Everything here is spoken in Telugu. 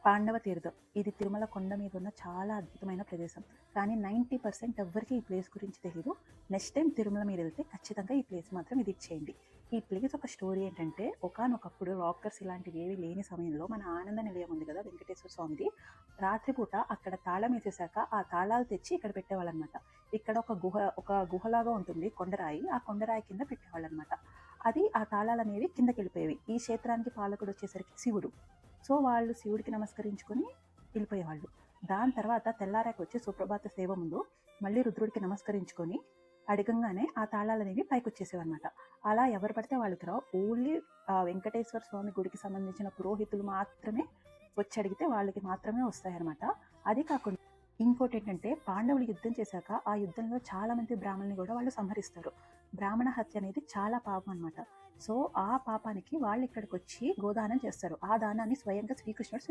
పాండవ తీర్థం. ఇది తిరుమల కొండ మీద ఉన్న చాలా అద్భుతమైన ప్రదేశం. కానీ 90% ఎవ్వరికీ ఈ ప్లేస్ గురించి తెలీదు. నెక్స్ట్ టైం తిరుమల మీరు వెళ్తే ఖచ్చితంగా ఈ ప్లేస్ మాత్రం విజిట్ చేయండి. ఈ ప్లేస్ ఒక స్టోరీ ఏంటంటే, ఒకానొకప్పుడు రాకర్స్ ఇలాంటివి ఏవి లేని సమయంలో మన ఆనంద నిలయం ఉంది కదా వెంకటేశ్వర స్వామిది, రాత్రిపూట అక్కడ తాళం వేసేసాక ఆ తాళాలు తెచ్చి ఇక్కడ పెట్టేవాళ్ళనమాట. ఇక్కడ ఒక గుహలాగా ఉంటుంది, కొండరాయి. ఆ కొండరాయి కింద పెట్టేవాళ్ళనమాట. అది ఆ తాళాలు అనేవి కిందకి వెళ్ళిపోయేవి. ఈ క్షేత్రానికి పాలకుడు వచ్చేసరికి శివుడు. సో వాళ్ళు శివుడికి నమస్కరించుకొని వెళ్ళిపోయేవాళ్ళు. దాని తర్వాత తెల్లారాక వచ్చి సుప్రభాత సేవ ముందు మళ్ళీ రుద్రుడికి నమస్కరించుకొని అడగంగానే ఆ తాళాలు అనేవి పైకి వచ్చేసేవన్నమాట. అలా ఎవరు పడితే వాళ్ళకి రావు. ఓన్లీ వెంకటేశ్వర స్వామి గుడికి సంబంధించిన పురోహితులు మాత్రమే వచ్చి అడిగితే వాళ్ళకి మాత్రమే వస్తాయన్నమాట. అది కాకుండా ఇంకోటి ఏంటంటే, పాండవులు యుద్ధం చేశాక ఆ యుద్ధంలో చాలా మంది బ్రాహ్మణుల్ని కూడా వాళ్ళు సంహరిస్తారు. బ్రాహ్మణ హత్య అనేది చాలా పాపం అనమాట. సో ఆ పాపానికి వాళ్ళు ఇక్కడికి వచ్చి గోదానం చేస్తారు. ఆ దానాన్ని స్వయంగా శ్రీకృష్ణుడు